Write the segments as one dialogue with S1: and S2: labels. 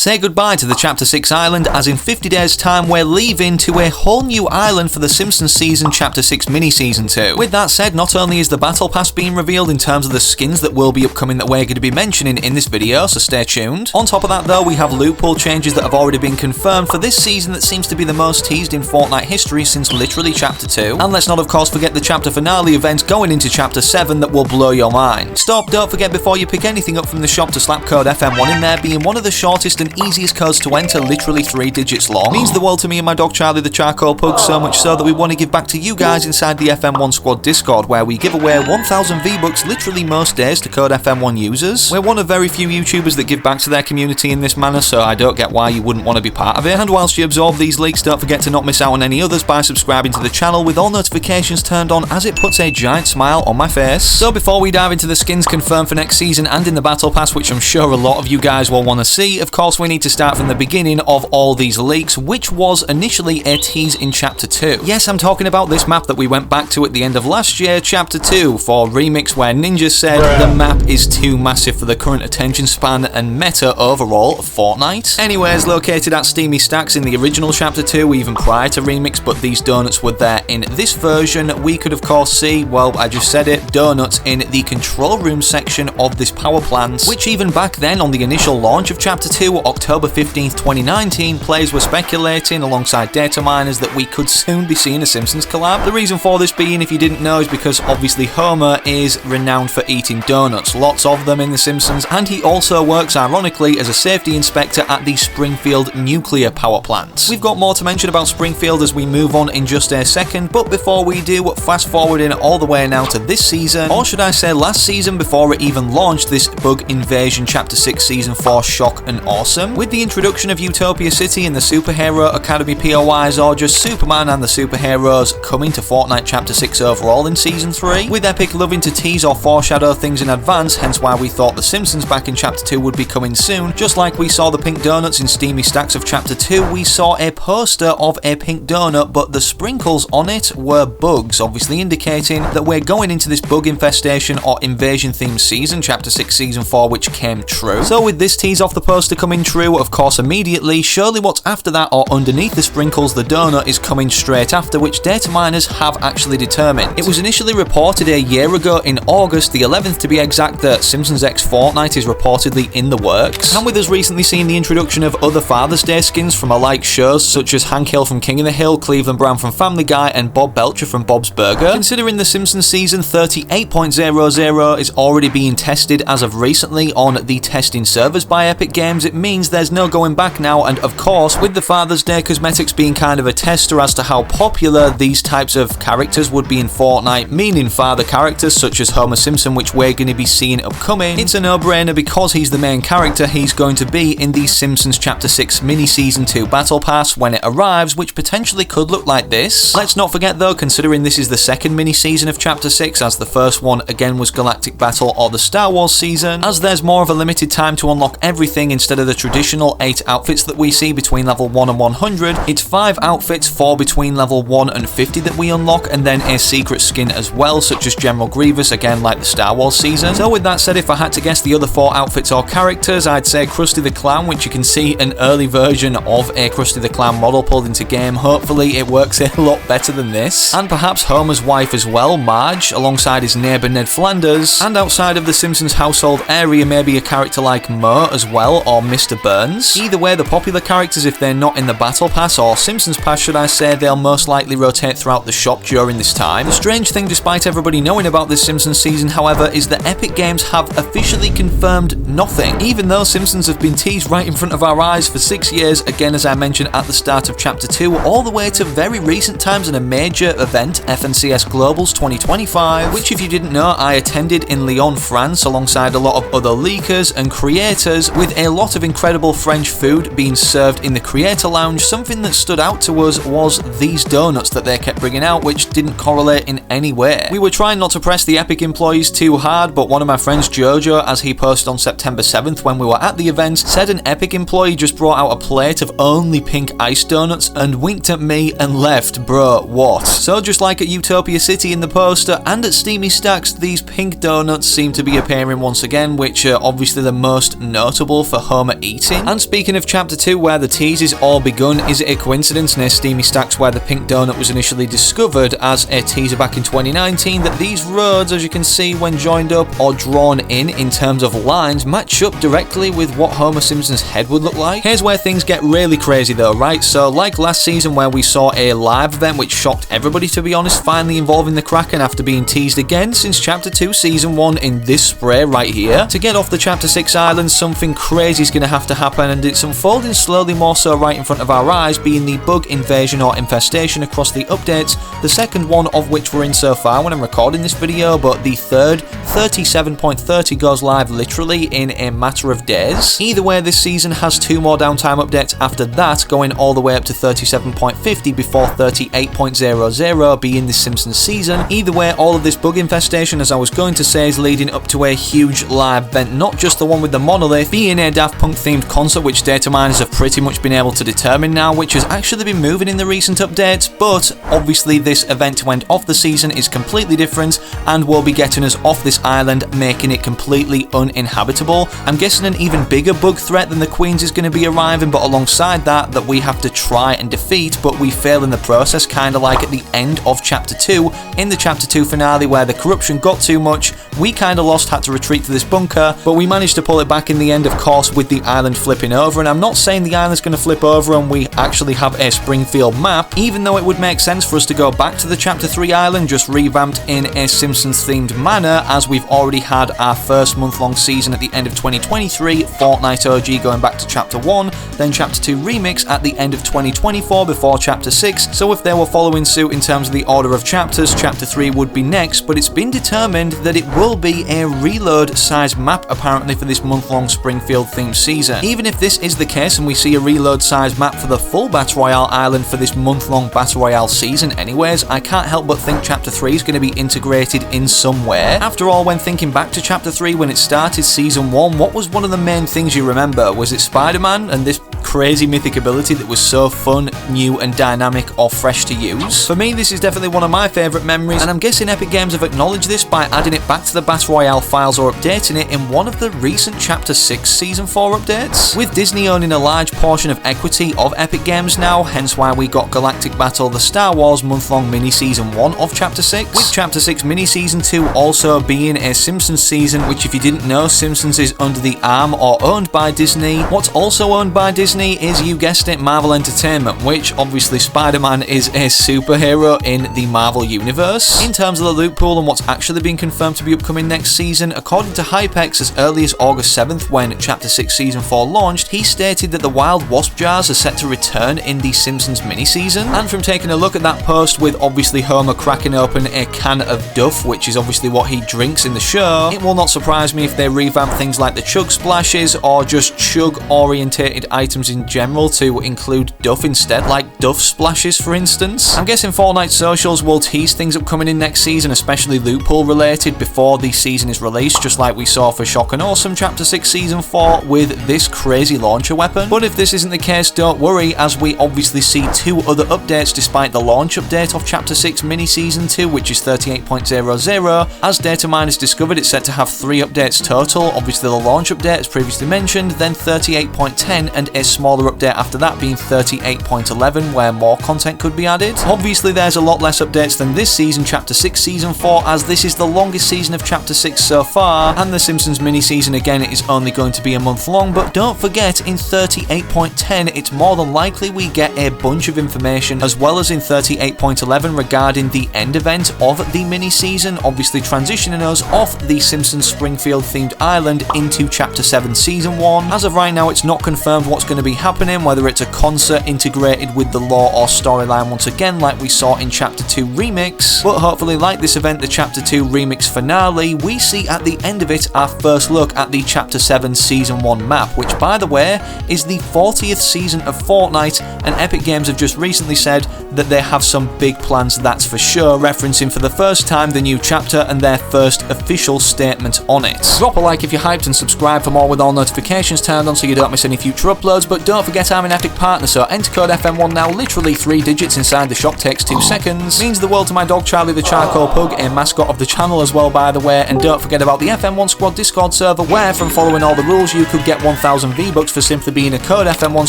S1: Say goodbye to the Chapter 6 island, as in 50 days time we're leaving to a whole new island for the Simpsons season Chapter 6 mini-season 2. With that said, not only is the Battle Pass being revealed in terms of the skins that will be upcoming that we're going to be mentioning in this video, so stay tuned. On top of that though, we have loophole changes that have already been confirmed for this season that seems to be the most teased in Fortnite history since literally Chapter 2. And let's not of course forget the chapter finale events going into Chapter 7 that will blow your mind. Stop, don't forget before you pick anything up from the shop to slap code FM1 in there, being one of the shortest and easiest codes to enter, literally 3 digits long. Means the world to me and my dog Charlie the Charcoal Pug, so much so that we want to give back to you guys inside the FM1 Squad Discord, where we give away 1,000 V-Bucks literally most days to code FM1 users. We're one of very few YouTubers that give back to their community in this manner, so I don't get why you wouldn't want to be part of it. And whilst you absorb these leaks, don't forget to not miss out on any others by subscribing to the channel with all notifications turned on, as it puts a giant smile on my face. So before we dive into the skins confirmed for next season and in the Battle Pass, which I'm sure a lot of you guys will want to see, of course we need to start from the beginning of all these leaks, which was initially a tease in Chapter 2. Yes, I'm talking about this map that we went back to at the end of last year, Chapter 2, for Remix, where Ninja said the map is too massive for the current attention span and meta overall of Fortnite. Anyways, located at Steamy Stacks in the original Chapter 2, even prior to Remix, but these donuts were there in this version. We could of course see, well, I just said it, donuts in the control room section of this power plant, which even back then on the initial launch of Chapter 2, October 15th, 2019, players were speculating alongside data miners that we could soon be seeing a Simpsons collab. The reason for this being, if you didn't know, is because obviously Homer is renowned for eating donuts, lots of them in The Simpsons, and he also works ironically as a safety inspector at the Springfield nuclear power plant. We've got more to mention about Springfield as we move on in just a second, but before we do, fast forwarding all the way now to this season, or should I say last season before it even launched, this Bug Invasion Chapter 6 Season 4 Shock and Awesome, with the introduction of Utopia City and the Superhero Academy POIs, or just Superman and the Superheroes, coming to Fortnite Chapter 6 overall in Season 3, with Epic loving to tease or foreshadow things in advance, hence why we thought The Simpsons back in Chapter 2 would be coming soon. Just like we saw the pink donuts in Steamy Stacks of Chapter 2, we saw a poster of a pink donut, but the sprinkles on it were bugs, obviously indicating that we're going into this bug infestation or invasion themed season, Chapter 6 Season 4, which came true. So with this tease off the poster coming true, of course immediately, surely what's after that or underneath the sprinkles, the donut, is coming straight after, which data miners have actually determined. It was initially reported a year ago in August the 11th to be exact that Simpsons X Fortnite is reportedly in the works, and with us recently seeing the introduction of other Father's Day skins from alike shows such as Hank Hill from King of the Hill, Cleveland Brown from Family Guy, and Bob Belcher from Bob's Burger, considering the Simpsons season 38.00 is already being tested as of recently on the testing servers by Epic Games, it means there's no going back now. And of course, with the Father's Day cosmetics being kind of a tester as to how popular these types of characters would be in Fortnite, meaning father characters such as Homer Simpson, which we're going to be seeing upcoming, it's a no-brainer because he's the main character. He's going to be in the Simpsons Chapter 6 mini Season 2 Battle Pass when it arrives, which potentially could look like this. Let's not forget though, considering this is the second mini season of Chapter 6, as the first one again was Galactic Battle or the Star Wars season, as there's more of a limited time to unlock everything instead of the traditional 8 outfits that we see between level 1 and 100, it's 5 outfits, 4 between level 1 and 50 that we unlock, and then a secret skin as well, such as General Grievous, again like the Star Wars season. So with that said, if I had to guess the other 4 outfits or characters, I'd say Krusty the Clown, which you can see an early version of a Krusty the Clown model pulled into game. Hopefully it works a lot better than this. And perhaps Homer's wife as well, Marge, alongside his neighbour Ned Flanders, and outside of the Simpsons household area, maybe a character like Moe as well, or Mr. Burns. Either way, the popular characters, if they're not in the Battle Pass, or Simpsons Pass should I say, they'll most likely rotate throughout the shop during this time. The strange thing, despite everybody knowing about this Simpsons season, however, is that Epic Games have officially confirmed nothing, even though Simpsons have been teased right in front of our eyes for 6 years, again as I mentioned at the start of Chapter 2, all the way to very recent times in a major event, FNCS Globals 2025, which if you didn't know, I attended in Lyon, France, alongside a lot of other leakers and creators, with a lot of incredible French food being served in the Creator Lounge. Something that stood out to us was these donuts that they kept bringing out, which didn't correlate in any way. We were trying not to press the Epic employees too hard, but one of my friends, Jojo, as he posted on September 7th when we were at the event, said an Epic employee just brought out a plate of only pink ice donuts and winked at me and left. Bro, what? So just like at Utopia City in the poster and at Steamy Stacks, these pink donuts seem to be appearing once again, which are obviously the most notable for Homer eating. And speaking of Chapter 2, where the teases all begun, is it a coincidence near Steamy Stacks where the pink donut was initially discovered as a teaser back in 2019 that these roads, as you can see when joined up or drawn in terms of lines, match up directly with what Homer Simpson's head would look like? Here's where things get really crazy though, right? So like last season where we saw a live event which shocked everybody, to be honest, finally involving the Kraken after being teased again since Chapter 2 Season 1 in this spray right here. To get off the Chapter 6 island, something crazy is going to have to happen, and it's unfolding slowly more so right in front of our eyes, being the bug invasion or infestation across the updates, the second one of which we're in so far when I'm recording this video, but the third, 37.30, goes live literally in a matter of days. Either way, this season has 2 more downtime updates after that, going all the way up to 37.50 before 38.00 being the Simpsons season. Either way, all of this bug infestation, as I was going to say, is leading up to a huge live event, not just the one with the monolith, being a Daft Punk themed concert which data miners have pretty much been able to determine now, which has actually been moving in the recent updates, but obviously this event to end off the season is completely different and will be getting us off this island, making it completely uninhabitable. I'm guessing an even bigger bug threat than the Queens is going to be arriving, but alongside that we have to try and defeat, but we fail in the process, kind of like at the end of Chapter 2 in the Chapter 2 finale where the corruption got too much, we kind of lost, had to retreat to this bunker, but we managed to pull it back in the end, of course, with the island flipping over. And I'm not saying the island's going to flip over and we actually have a Springfield map, even though it would make sense for us to go back to the Chapter 3 island, just revamped in a Simpsons themed manner, as we've already had our first month-long season at the end of 2023, Fortnite OG going back to Chapter 1, then Chapter 2 Remix at the end of 2024 before Chapter 6, so if they were following suit in terms of the order of chapters, Chapter 3 would be next, but it's been determined that it will be a reload size map apparently for this month-long Springfield themed season. Even if this is the case and we see a reload size map for the full Battle Royale island for this month-long Battle Royale season anyways, I can't help but think Chapter 3 is going to be integrated in some way. After all, when thinking back to Chapter 3 when it started Season 1, what was one of the main things you remember? Was it Spider-Man and this crazy mythic ability that was so fun, new and dynamic or fresh to use? For me, this is definitely one of my favourite memories, and I'm guessing Epic Games have acknowledged this by adding it back to the Battle Royale files or updating it in one of the recent Chapter 6 Season 4 updates. With Disney owning a large portion of equity of Epic Games now, hence why we got Galactic Battle the Star Wars month-long mini-season 1 of Chapter 6, with Chapter 6 mini-season 2 also being a Simpsons season, which if you didn't know, Simpsons is under the arm or owned by Disney. What's also owned by Disney is, you guessed it, Marvel Entertainment, which obviously Spider-Man is a superhero in the Marvel universe. In terms of the loot pool and what's actually been confirmed to be upcoming next season, according to Hypex, as early as August 7th when Chapter 6 Season 4 launched, he stated that the Wild Wasp jars are set to return in the Simpsons mini-season. And from taking a look at that post with obviously Homer cracking open a can of Duff, which is obviously what he drinks in the show, it will not surprise me if they revamp things like the Chug Splashes or just Chug-orientated items in general to include Duff instead, like Duff Splashes for instance. I'm guessing Fortnite socials will tease things upcoming in next season, especially loot pool related, before the season is released, just like we saw for Shock and Awesome Chapter 6 Season 4 with this crazy launcher weapon. But if this isn't the case, don't worry, as we obviously see 2 other updates despite the launch update of Chapter 6 Mini Season 2, which is 38.00. As data miners discovered, it's set to have 3 updates total, obviously the launch update as previously mentioned, then 38.10 and a smaller update after that being 38.11 where more content could be added. Obviously there's a lot less updates than this season, Chapter 6 Season 4, as this is the longest season of Chapter 6 so far, and the Simpsons mini-season again is only going to be a month long, but don't forget in 38.10 it's more than likely we get a bunch of information, as well as in 38.11 regarding the end event of the mini-season, obviously transitioning us off the Simpsons Springfield themed island into Chapter 7 Season 1. As of right now, it's not confirmed what's going to to be happening, whether it's a concert integrated with the lore or storyline once again like we saw in Chapter 2 Remix. But hopefully, like this event, the Chapter 2 Remix finale, we see at the end of it our first look at the Chapter 7 Season 1 map, which by the way is the 40th season of Fortnite, and Epic Games have just recently said that they have some big plans, that's for sure, referencing for the first time the new chapter and their first official statement on it. Drop a like if you're hyped and subscribe for more with all notifications turned on so you don't miss any future uploads, but don't forget I'm an Epic partner, so enter code FM1 now, literally 3 digits inside the shop, takes 2 seconds, means the world to my dog Charlie the Charcoal Pug, a mascot of the channel as well by the way, and don't forget about the FM1 Squad Discord server where, from following all the rules, you could get 1000 V-Bucks for simply being a Code FM1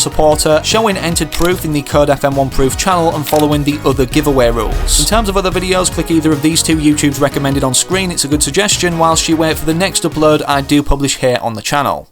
S1: supporter, showing entered proof in the Code FM1 proof channel and following the other giveaway rules. In terms of other videos, click either of these 2 YouTubes recommended on screen, it's a good suggestion whilst you wait for the next upload I do publish here on the channel.